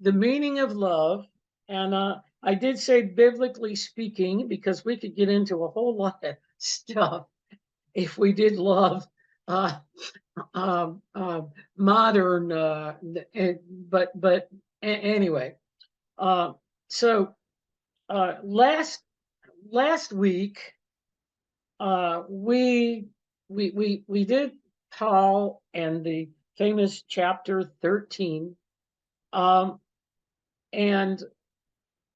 the meaning of love, and I did say biblically speaking, because we could get into a whole lot of stuff if we did love uh, um, uh, modern, but anyway. Uh, so last week we did Paul and the famous chapter 13, um, and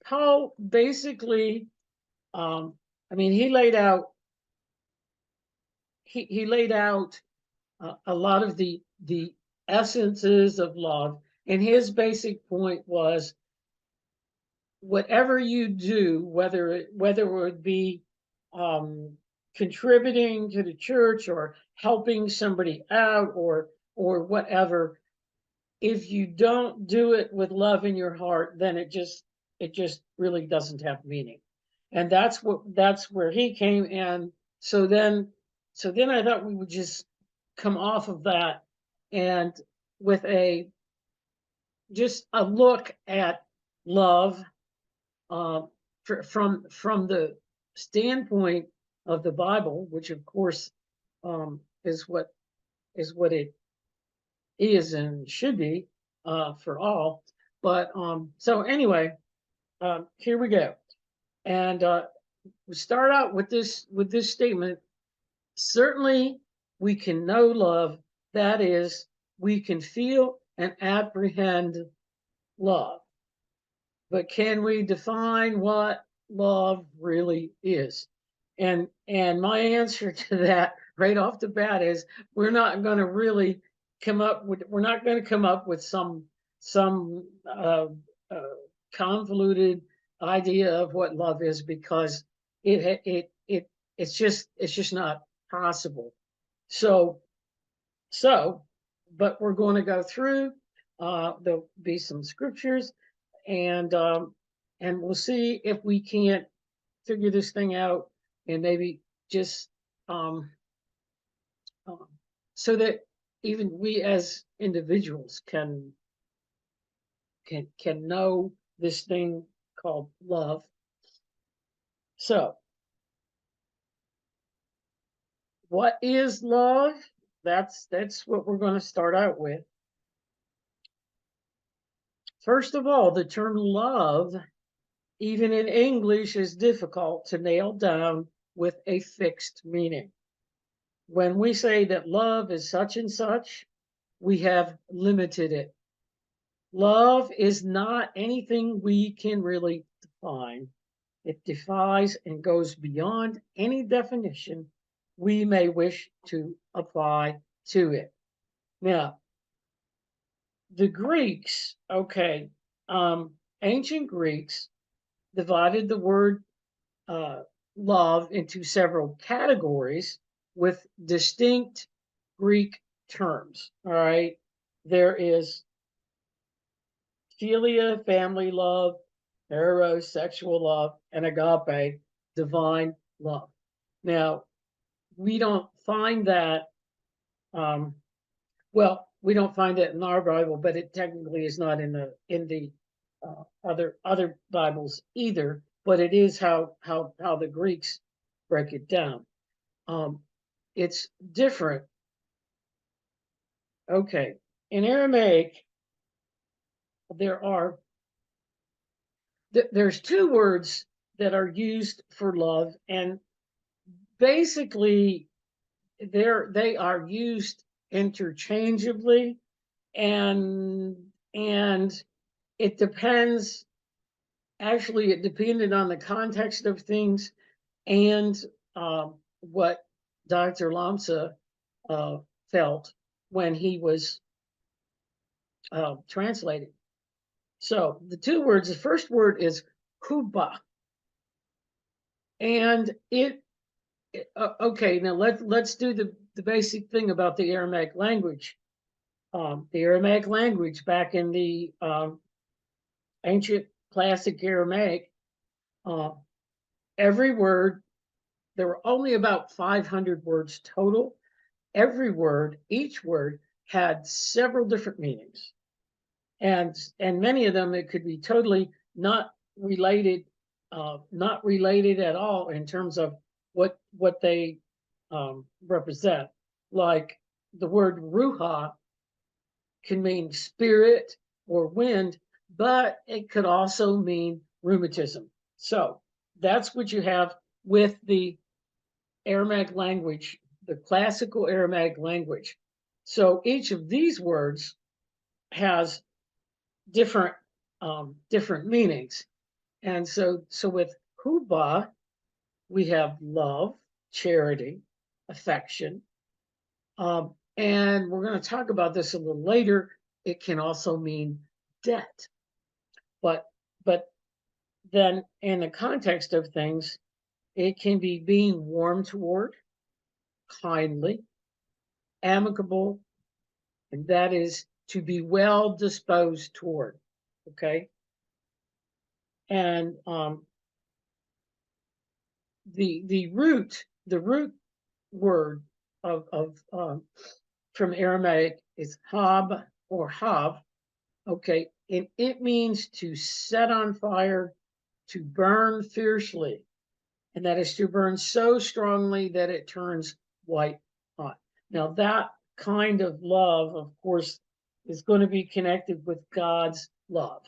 Paul basically, I mean, he laid out a lot of the essences of love, and his basic point was whatever you do, whether it would be um, contributing to the church or helping somebody out or whatever, if you don't do it with love in your heart, then it just really doesn't have meaning. And that's where he came. And so then I thought we would just come off of that and with a just a look at love, uh, from the standpoint of the Bible, which of course is what it is and should be for all. But so anyway, here we go, and we start out with this statement. Certainly, we can know love. That is, we can feel and apprehend love. But can we define what love really is? And my answer to that right off the bat is we're not going to really we're not going to come up with some convoluted idea of what love is, because it's just not possible. So so but we're going to go through, there'll be some scriptures, and we'll see if we can't figure this thing out, and maybe just um, um, so that even we as individuals can know this thing called love. So, what is love? That's what we're going to start out with. First of all, the term love, even in English, is difficult to nail down with a fixed meaning. When we say that love is such and such, we have limited it. Love is not anything we can really define. It defies and goes beyond any definition we may wish to apply to it. Now, the Greeks, okay, ancient Greeks divided the word uh, love into several categories with distinct Greek terms. All right, there is philia, family love; eros, sexual love; and agape, divine love. Now, we don't find that. Um, well, we don't find it in our Bible, but it technically is not in the other Bibles either. But it is how the Greeks break it down. It's different. Okay, in Aramaic, there are there's two words that are used for love, and basically they are used interchangeably, and it depends. Actually, it depended on the context of things and what Dr. Lamsa uh, felt when he was translating. So the two words, the first word is huba, and okay. Now let's do the basic thing about the Aramaic language. The Aramaic language back in the ancient classic Aramaic, uh, every word, there were only about 500 words total. Every word, each word had several different meanings. and many of them it could be totally related, not related at all in terms of what they represent. Like the word ruha can mean spirit or wind, but it could also mean rheumatism. So that's what you have with the Aramaic language, the classical Aramaic language. So each of these words has different different meanings. And so with huba, we have love, charity, affection. And we're going to talk about this a little later. It can also mean debt. But but then in the context of things, it can be being warm toward, kindly, amicable, and that is to be well disposed toward. Okay. And the root word of from Aramaic is hab or hav. Okay, and it means to set on fire, to burn fiercely, and that is to burn so strongly that it turns white hot. Now that kind of love, of course, is going to be connected with God's love.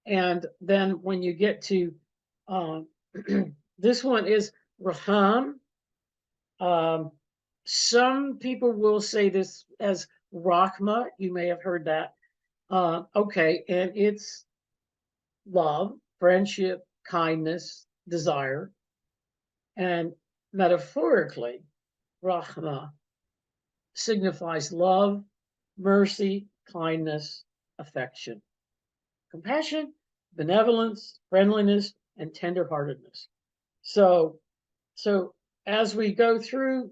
And then when you get to this one is Raham. Some people will say this as Rahma. You may have heard that. Okay, and it's love, friendship, kindness, desire. And metaphorically, Rahma signifies love, mercy, kindness, affection, compassion, benevolence, friendliness, and tenderheartedness. So, so as we go through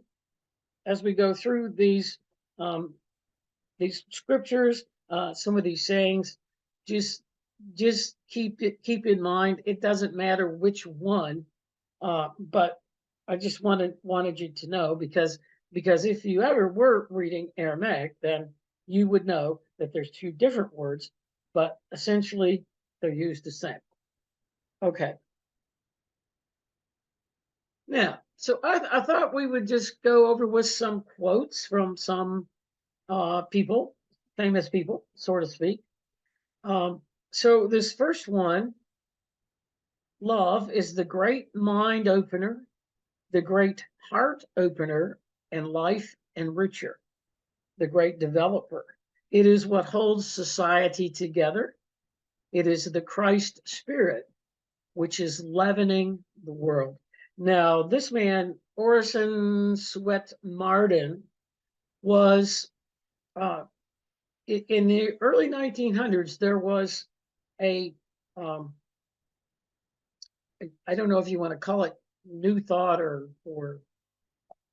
um, these scriptures, some of these sayings, just keep in mind. It doesn't matter which one, but I just wanted you to know because if you ever were reading Aramaic, then you would know that there's two different words, but essentially they're used the same. Okay. Now, so I thought we would just go over with some quotes from some people, famous people, so to speak. So this first one, love is the great mind opener, the great heart opener, and life enricher, the great developer. It is what holds society together. It is the Christ spirit, which is leavening the world. Now, this man, Orison Swett Marden, was in the early 1900s. There was a I don't know if you want to call it new thought or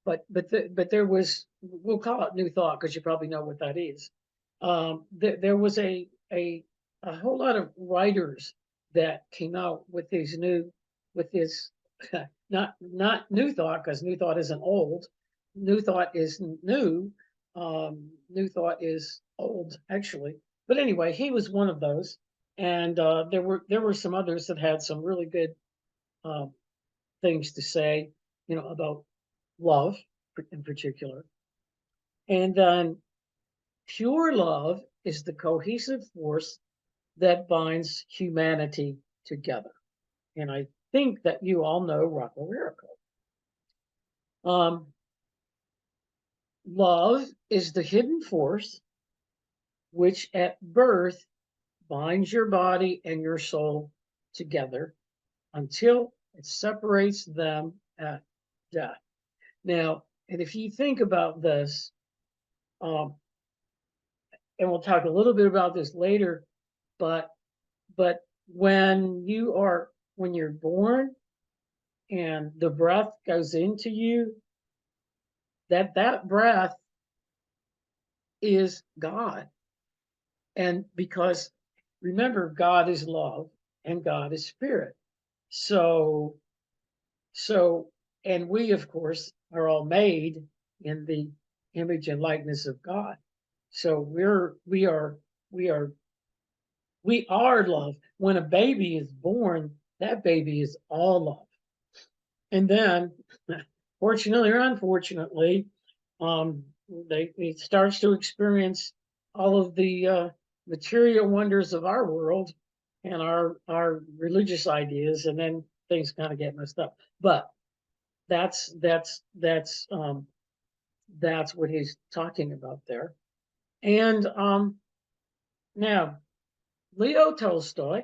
but there was, we'll call it new thought because you probably know what that is. There was a whole lot of writers that came out with these new with this not new thought, because new thought isn't old. New thought is new. New thought is old actually. But anyway, he was one of those, and there were some others that had some really good um, things to say, about love in particular. And then pure love is the cohesive force that binds humanity together. And I think that you all know Rocco Miracle. Love is the hidden force which at birth binds your body and your soul together until it separates them at death. Now, and if you think about this, um, and we'll talk a little bit about this later, but when you're born and the breath goes into you, that breath is God. And because remember, God is love and God is spirit. So and we of course are all made in the image and likeness of God. So we are love. When a baby is born, that baby is all love. And then, fortunately or unfortunately, he starts to experience all of the material wonders of our world and our religious ideas, and then things kind of get messed up. But that's that's that's um, that's what he's talking about there. And now, Leo Tolstoy,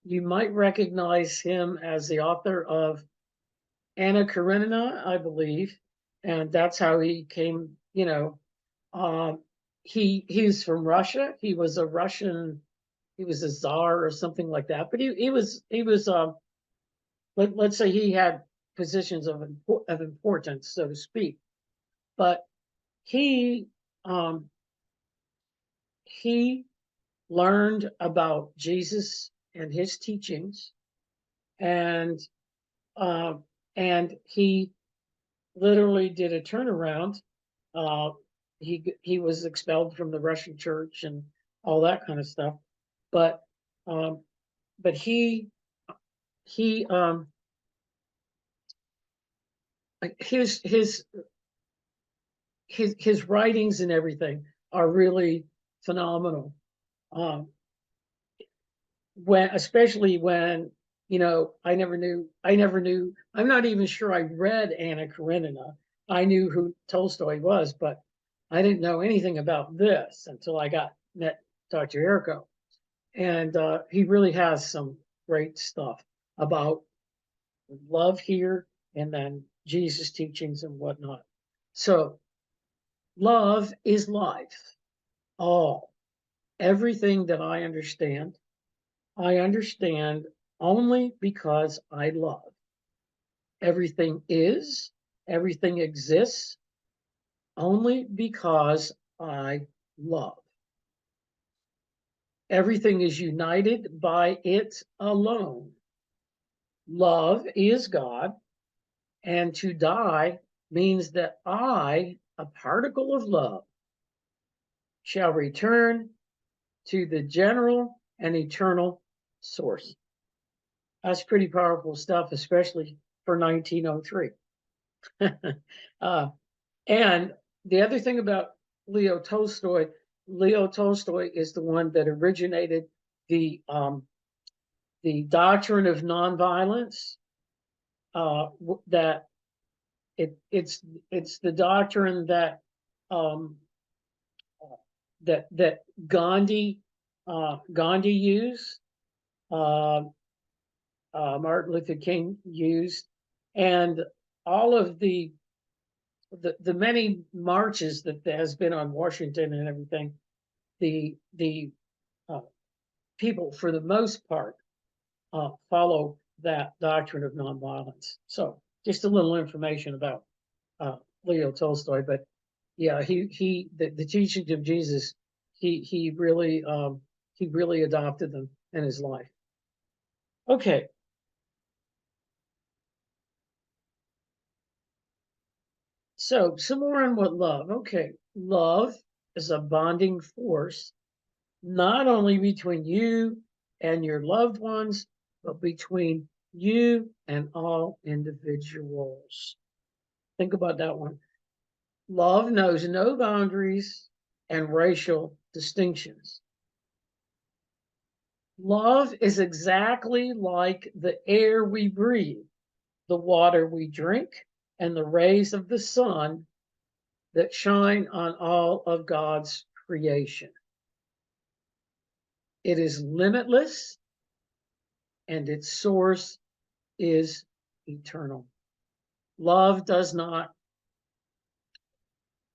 you might recognize him as the author of Anna Karenina, I believe, and that's how he came. Um, he's from Russia. He was a Russian. He was a czar or something like that. But he was let's say he had positions of importance, so to speak. But he um, he learned about Jesus and his teachings, and uh, and he literally did a turnaround. Uh, he was expelled from the Russian church and all that kind of stuff. But um, but he his his his writings and everything are really phenomenal. Um, when especially when I never knew I'm not even sure I read Anna Karenina. I knew who Tolstoy was, but I didn't know anything about this until I got met Dr. Errico. And he really has some great stuff about love here and then Jesus teachings and whatnot. So love is life. All everything that I understand only because I love. Everything is, everything exists only because I love. Everything is united by it alone. Love is God, and to die means that I, a particle of love, shall return to the general and eternal source. That's pretty powerful stuff, especially for 1903. uh, and the other thing about Leo Tolstoy, Leo Tolstoy is the one that originated the um, the doctrine of nonviolence. That it's the doctrine that um, that Gandhi used, uh, Martin Luther King used, and all of the many marches that there has been on Washington and everything. The uh, people, for the most part, follow that doctrine of nonviolence. So, just a little information about uh, Leo Tolstoy, but yeah, the teachings of Jesus, he really adopted them in his life. Okay, so some more on what love. Okay, love is a bonding force, not only between you and your loved ones, but between you and all individuals. Think about that one. Love knows no boundaries and racial distinctions. Love is exactly like the air we breathe, the water we drink, and the rays of the sun that shine on all of God's creation. It is limitless and its source is eternal. Love does not,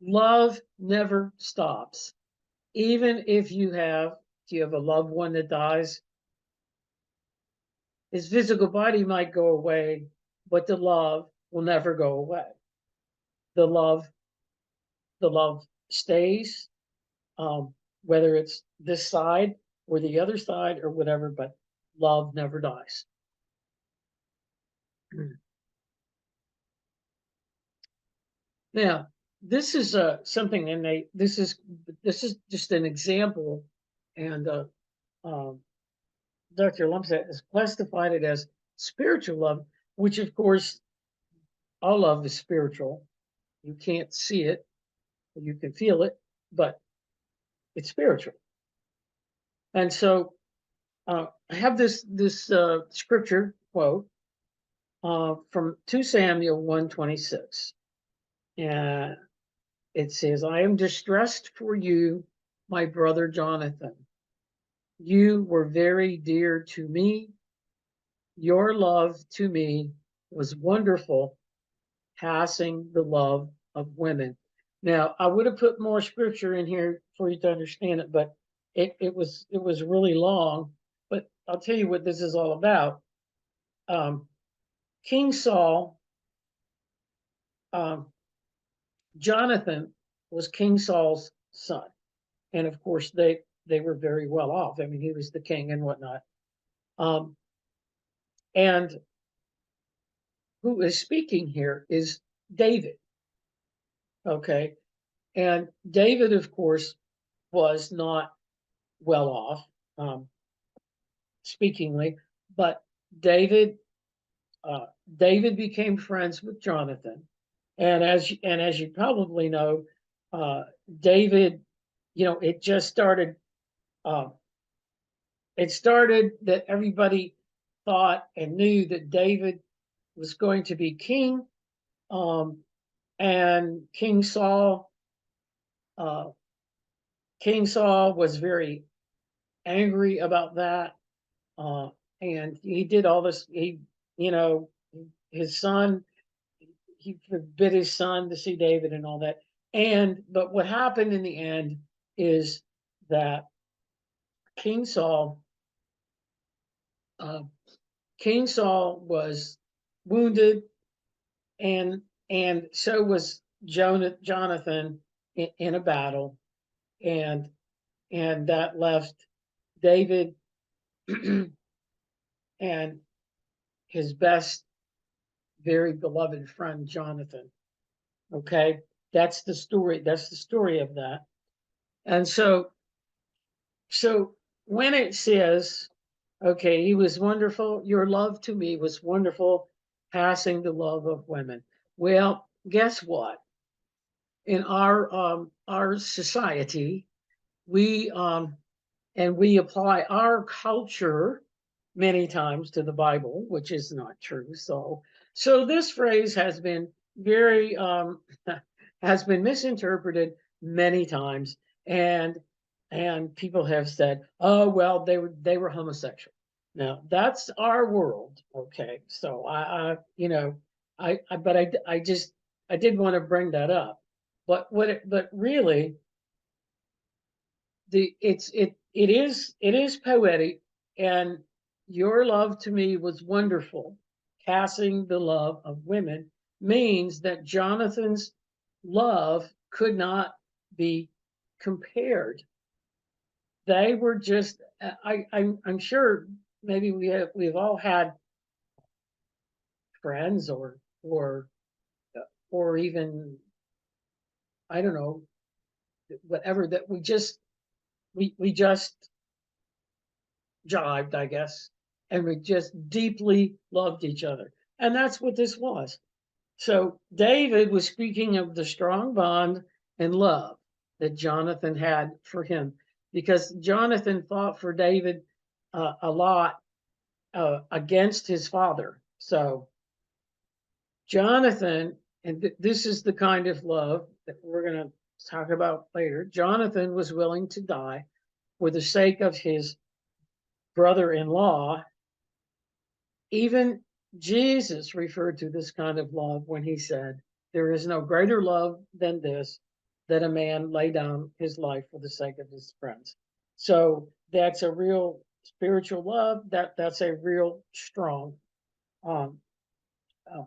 love never stops. Even if you have a loved one that dies, his physical body might go away, but the love will never go away. The love, the love stays, whether it's this side or the other side or whatever, but love never dies. Now, this is something, and this is just an example, and um, Dr. Lumpset has classified it as spiritual love, which of course all love is spiritual. You can't see it, you can feel it, but it's spiritual. And so I have this scripture quote from 2 Samuel 1:26, and it says, "I am distressed for you, my brother Jonathan. You were very dear to me. Your love to me was wonderful, passing the love of women." Now, I would have put more scripture in here for you to understand it, but it was really long. But I'll tell you what this is all about. Um, King Saul, um, Jonathan was King Saul's son, and of course they were very well off. I mean, he was the king and whatnot. Um, and who is speaking here is David. Okay, and David, of course, was not well off, um, speakingly, but David uh, David became friends with Jonathan, and as you probably know, uh, David, it just started. Uh, it started that everybody thought and knew that David was going to be king, um, and uh, King Saul was very angry about that, uh, and he did all this. You know, his son, he forbid his son to see David and all that. But what happened in the end is that King Saul, uh, King Saul was wounded, and so was Jonathan in a battle, and that left David and his best, very beloved friend Jonathan. Okay, that's the story. That's the story of that. And so when it says, okay, he was wonderful, your love to me was wonderful, passing the love of women. Well, guess what? In our society, we and we apply our culture many times to the Bible, which is not true. So this phrase has been very has been misinterpreted many times, and people have said, "Oh well, they were homosexual." Now that's our world, okay? So I just I did want to bring that up, but really it is poetic, and your love to me was wonderful, passing the love of women, means that Jonathan's love could not be compared. They were just I'm sure maybe we've all had friends or even, I don't know, whatever, that we just jived, I guess, and we just deeply loved each other. And that's what this was. So David was speaking of the strong bond and love that Jonathan had for him, because Jonathan fought for David a lot against his father. So Jonathan, and this is the kind of love that we're going to talk about later. Jonathan was willing to die for the sake of his brother-in-law. Even Jesus referred to this kind of love when he said, "There is no greater love than this, that a man lay down his life for the sake of his friends." So that's a real spiritual love. That's a real strong um, uh,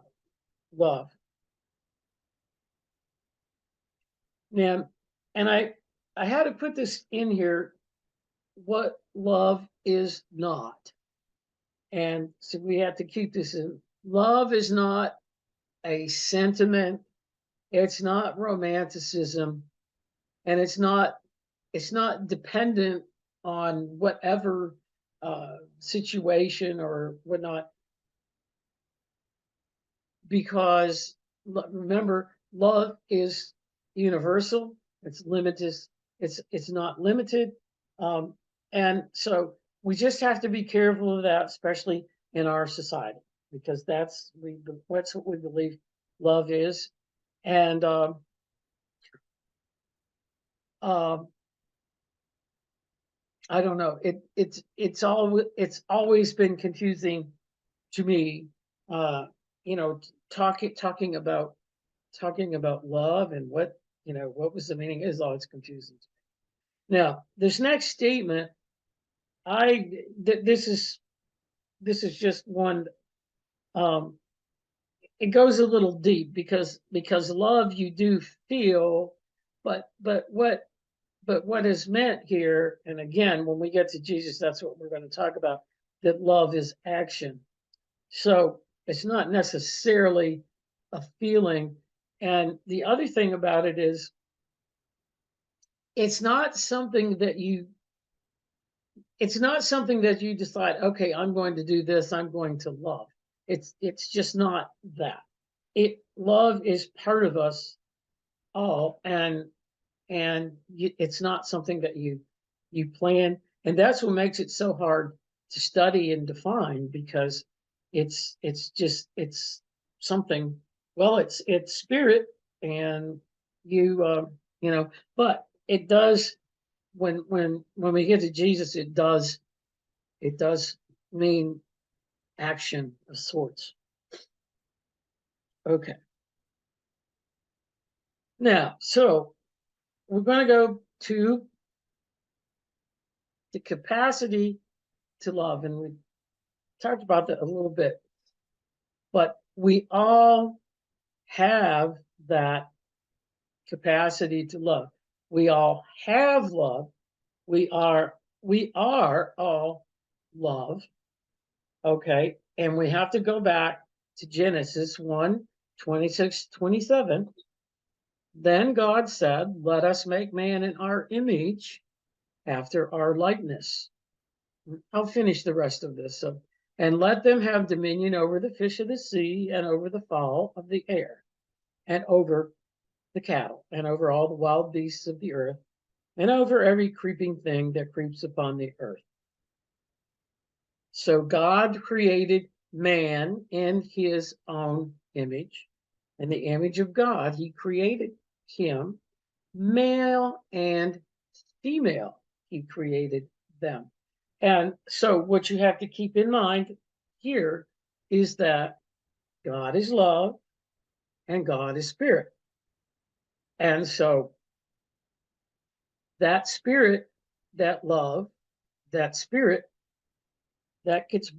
love. Now, and I had to put this in here, what love is not. And so we have to keep this in. Love is not a sentiment It's not romanticism, and it's not dependent on whatever situation or whatnot, because remember, love is universal. It's limited. It's not limited, um, and so we just have to be careful of that, especially in our society, because that's what we believe love is, and um, I don't know. It's always been confusing to me. Uh, talking about love and what was the meaning is always confusing. Now, this next statement, this is just one. Um, it goes a little deep because love you do feel, but what is meant here, and again, when we get to Jesus, that's what we're going to talk about. That love is action. So it's not necessarily a feeling. And the other thing about it is it's not something that you it's not something that you decide, okay, I'm going to do this, I'm going to love. It's just not that. Love is part of us all, and it's not something that you plan, and that's what makes it so hard to study and define, because it's something. Well, it's spirit, and but it does, when we get to Jesus, it does mean action of sorts. Okay, now so we're going to go to the capacity to love, and we talked about that a little bit, but we all have that capacity to love. We all have love. We are all love. Okay. And we have to go back to Genesis 1:26-27. Then God said, let us make man in our image, after our likeness. I'll finish the rest of this. So, and let them have dominion over the fish of the sea, and over the fowl of the air, and over the cattle, and over all the wild beasts of the earth, and over every creeping thing that creeps upon the earth. So God created man in his own image. In the image of God, he created him, male and female, he created them. And so what you have to keep in mind here is that God is love and God is spirit. And so that spirit, that love, that spirit, that gets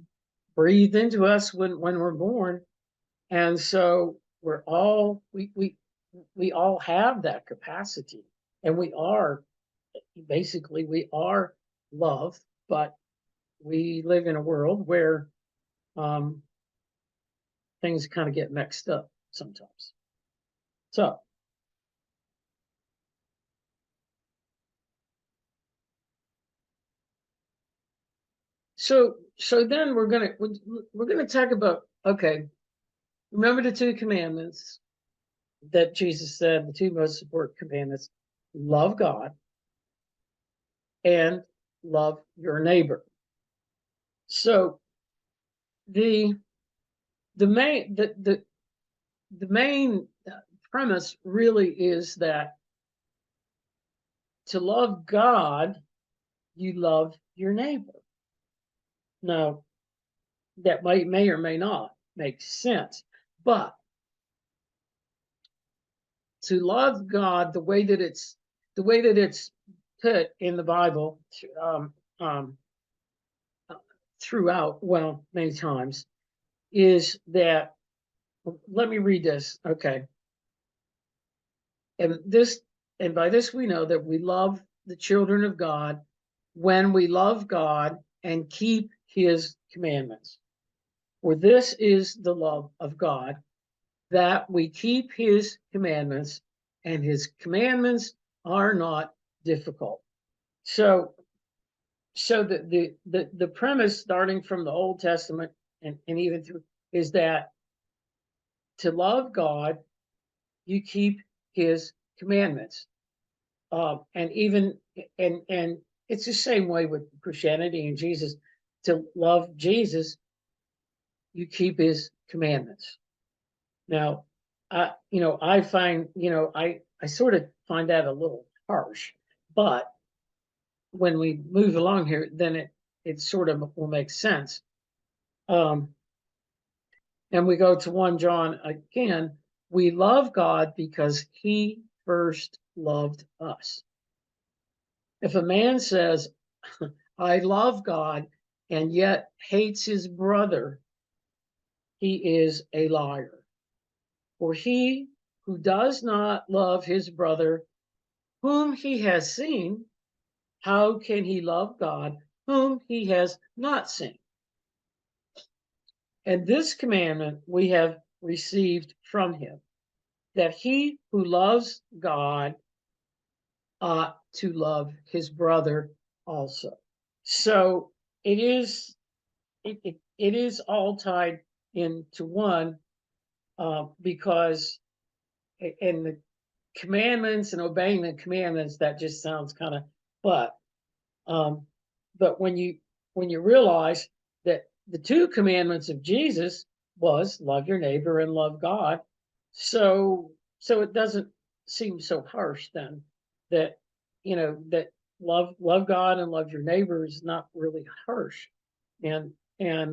breathed into us when we're born. And so we all have that capacity, and we are love, but we live in a world where um, things kind of get mixed up sometimes. So, so then we're gonna talk about, okay. Remember the two commandments that Jesus said, the two most important commandments: love God and love your neighbor. So the the main the main premise really is that to love God, you love your neighbor. Now, that may or may not make sense, but to love God the way that it's put in the Bible, um, um, throughout, well, many times, is that, let me read this. Okay. And this, and by this we know that we love the children of God when we love God and keep his commandments. For this is the love of God, that we keep his commandments, and his commandments are not difficult. So the premise, starting from the Old Testament and even through, is that to love God, you keep his commandments. And even and it's the same way with Christianity and Jesus. To love Jesus, you keep his commandments. Now, I find, I sort of find that a little harsh, but when we move along here, then it sort of will make sense. Um, and we go to 1 John again. We love God because he first loved us. If a man says, I love God, and yet hates his brother, he is a liar. For he who does not love his brother whom he has seen, how can he love God whom he has not seen? And this commandment we have received from him, that he who loves God ought to love his brother also. So it is all tied into one, because in the commandments and obeying the commandments, that just sounds kind of, but um, but when you realize that the two commandments of Jesus was love your neighbor and love God, so it doesn't seem so harsh then, that that love God and love your neighbor is not really harsh. And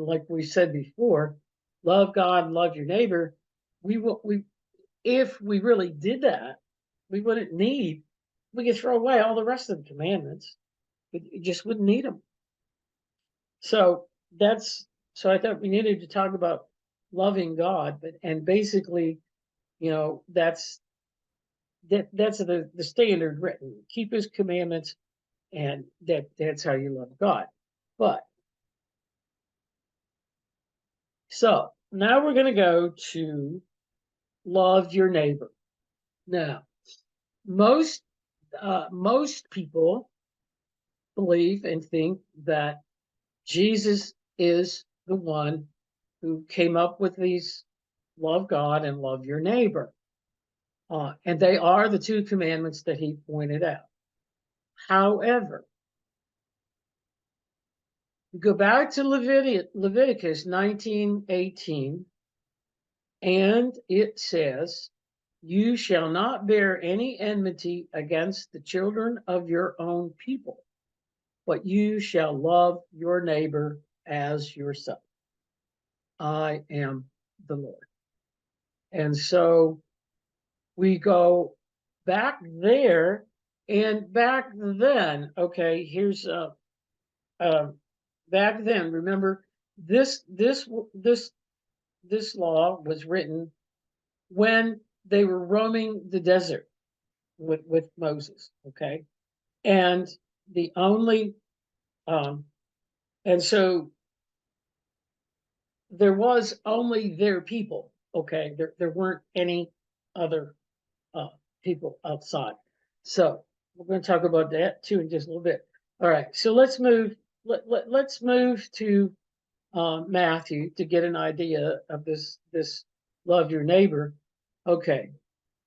like we said before, love God and love your neighbor. We if we really did that, we wouldn't need, we could throw away all the rest of the commandments. You just wouldn't need them. So that's, so I thought we needed to talk about loving God, but and basically, that's that's the standard written. Keep his commandments, and that's how you love God. But so now we're going to go to love your neighbor. Now, most most people believe and think that Jesus is the one who came up with these love God and love your neighbor. And they are the two commandments that he pointed out. However, go back to Leviticus 19:18, and it says, you shall not bear any enmity against the children of your own people, but you shall love your neighbor as yourself. I am the Lord. And so we go back there, and back then, okay, here's uh back then, remember, this this law was written when they were roaming the desert with Moses, okay? And the only um and so there was only their people, okay? There weren't any other uh, people outside. So we're going to talk about that too in just a little bit. All right, so let's move. Let's move to Matthew to get an idea of this love your neighbor. Okay,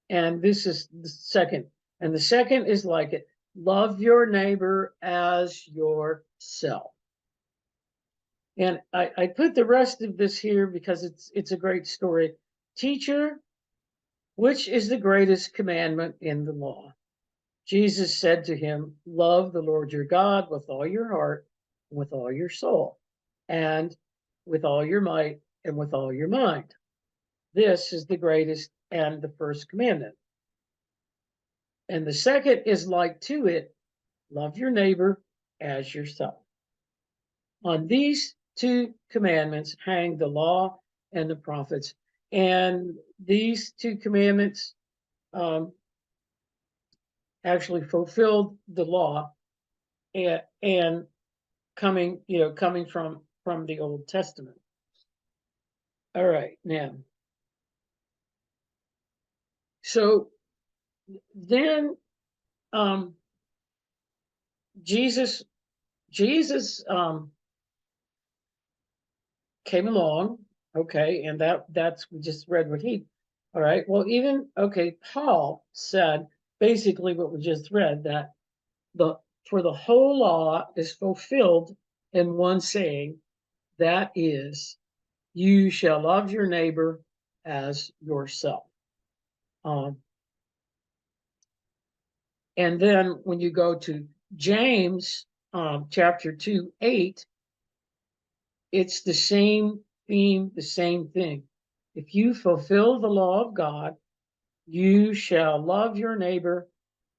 and this is the second, and the second is like it: love your neighbor as yourself. And I put the rest of this here because it's a great story. Teacher, which is the greatest commandment in the law? Jesus said to him, love the Lord your God with all your heart, and with all your soul, and with all your might, and with all your mind. This is the greatest and the first commandment. And the second is like to it: love your neighbor as yourself. On these two commandments hang the law and the prophets. And these two commandments um, actually fulfilled the law, and coming from the Old Testament. All right, now So then Jesus came along, okay, and that's we just read what he. All right. Well, even okay, Paul said basically what we just read, that the for the whole law is fulfilled in one saying, that is, you shall love your neighbor as yourself. Um, and then when you go to James chapter 2:8, it's the same theme, the same thing. If you fulfill the law of God, you shall love your neighbor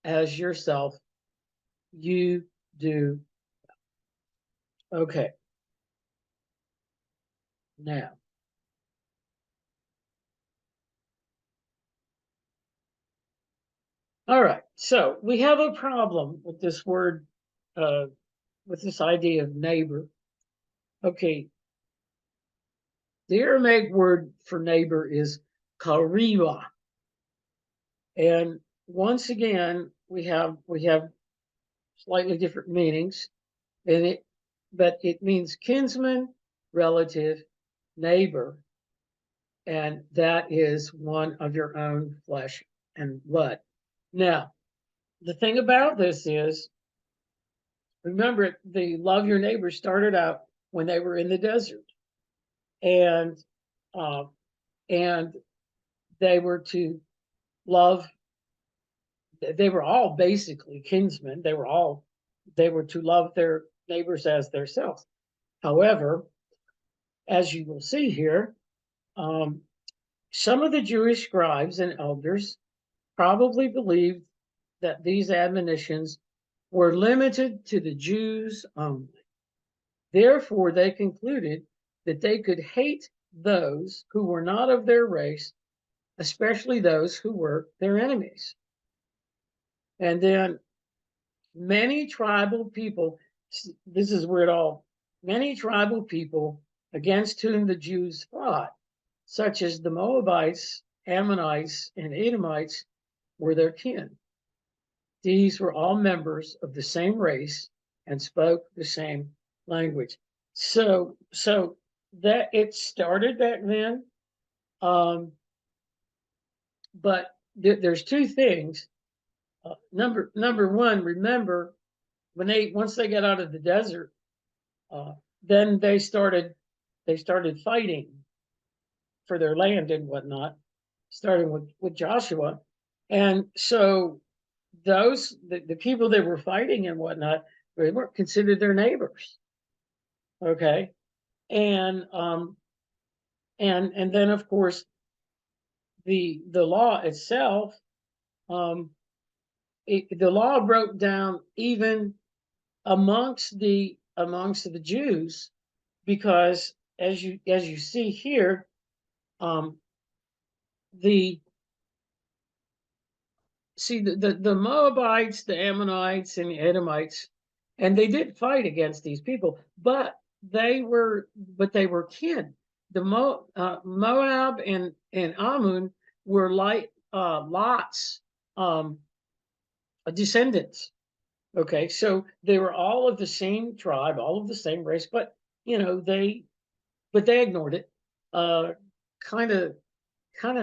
as yourself. You do. Okay, now. All right, so we have a problem with this word, uh, with this idea of neighbor. Okay, the Aramaic word for neighbor is kariba, and once again we have slightly different meanings, and but it means kinsman, relative, neighbor, and that is one of your own flesh and blood. Now, the thing about this is, remember, the love your neighbor started out when they were in the desert, and uh, and they were to love. They were all basically kinsmen. They were to love their neighbors as themselves. However, as you will see here, um, some of the Jewish scribes and elders probably believed that these admonitions were limited to the Jews only. Therefore, they concluded that they could hate those who were not of their race, especially those who were their enemies. And then many tribal people, this is where it all, many tribal people against whom the Jews fought, such as the Moabites, Ammonites, and Edomites, were their kin. These were all members of the same race and spoke the same language. So that it started back then, um, but there's two things. Number one, remember when once they got out of the desert, uh, then they started fighting for their land and whatnot, starting with Joshua, and so the people that were fighting and whatnot, they weren't considered their neighbors. Okay, and and then of course the law itself, um, the law broke down even amongst the Jews, because as you see here, um, the see the Moabites, the Ammonites, and the Edomites, and they did fight against these people, but they were kin. The Moab and Ammon were like Lot's um, descendants. Okay, so they were all of the same tribe, all of the same race, but they ignored it. Uh, kind of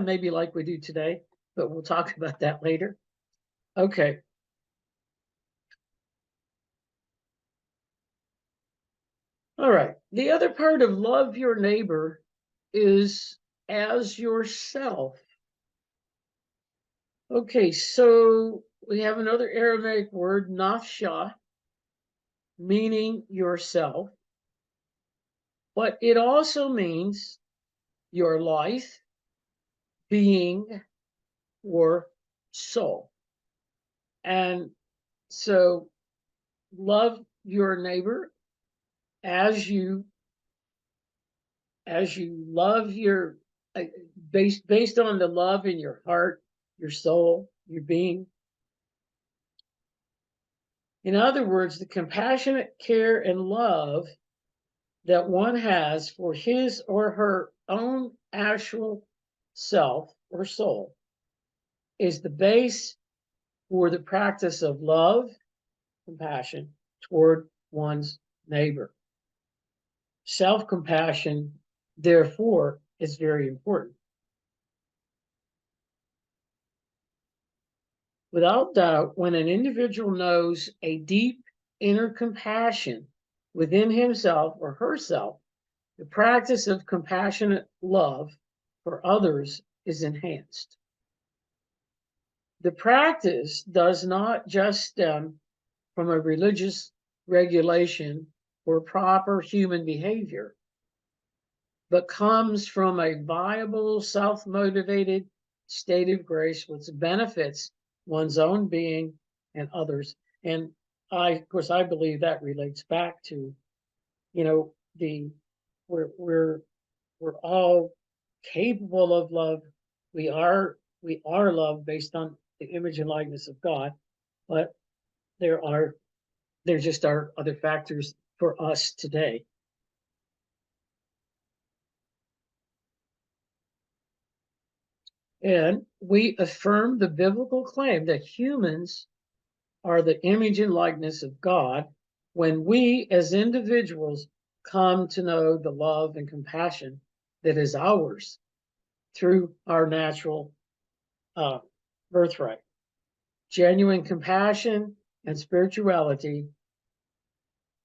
maybe like we do today, but we'll talk about that later. Okay. All right. The other part of love your neighbor is as yourself. Okay, so we have another Aramaic word, nafsha, meaning yourself, but it also means your life, being, or soul. And so love your neighbor as you love your uh, based on the love in your heart, your soul, your being. In other words, the compassionate care and love that one has for his or her own actual self or soul. is the base for the practice of love, compassion toward one's neighbor. Self-compassion, therefore, is very important. Without doubt, when an individual knows a deep inner compassion within himself or herself, the practice of compassionate love for others is enhanced. The practice does not just stem from a religious regulation or proper human behavior, but comes from a viable, self-motivated state of grace which benefits one's own being and others. And of course, I believe that relates back to, the we're all capable of love. We are love based on the image and likeness of God, but there just are other factors for us today. And we affirm the biblical claim that humans are the image and likeness of God when we as individuals come to know the love and compassion that is ours through our natural birthright. Genuine compassion and spirituality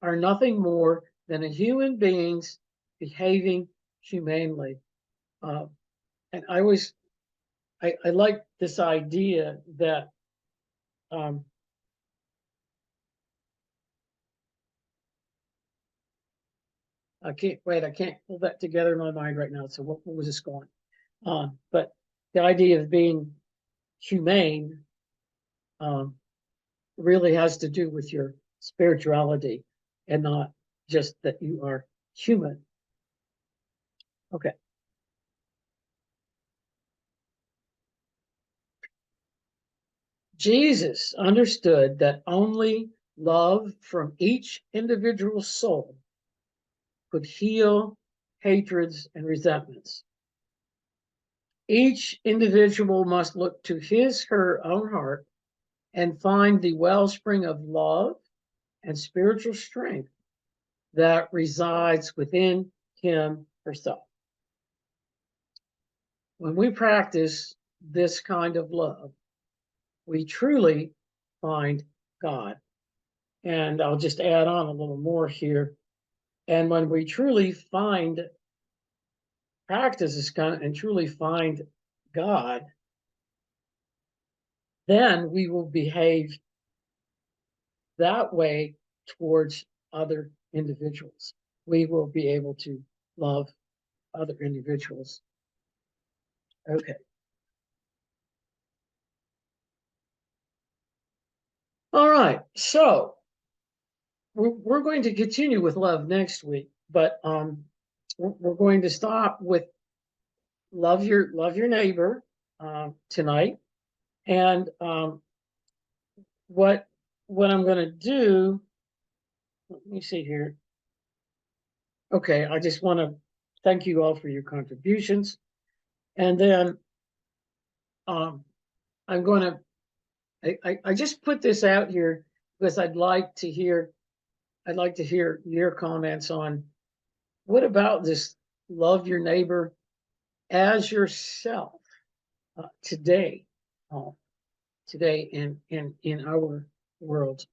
are nothing more than a human beings behaving humanely. And I like this idea that I can't pull that together in my mind right now. So what was this going on? But the idea of being humane really has to do with your spirituality and not just that you are human. Okay. Jesus understood that only love from each individual soul could heal hatreds and resentments. Each individual must look to his, her own heart and find the wellspring of love and spiritual strength that resides within him herself. When we practice this kind of love, we truly find God. And I'll just add on a little more here. And when we truly practice this kind and truly find God, then we will behave that way towards other individuals. We will be able to love other individuals. Okay. All right. So we're going to continue with love next week, but we're going to stop with love your neighbor tonight. And what I'm going to do, let me see here. Okay, I just want to thank you all for your contributions, and then I'm going to. I just put this out here because I'd like to hear your comments on what about this love your neighbor as yourself today, today in our world.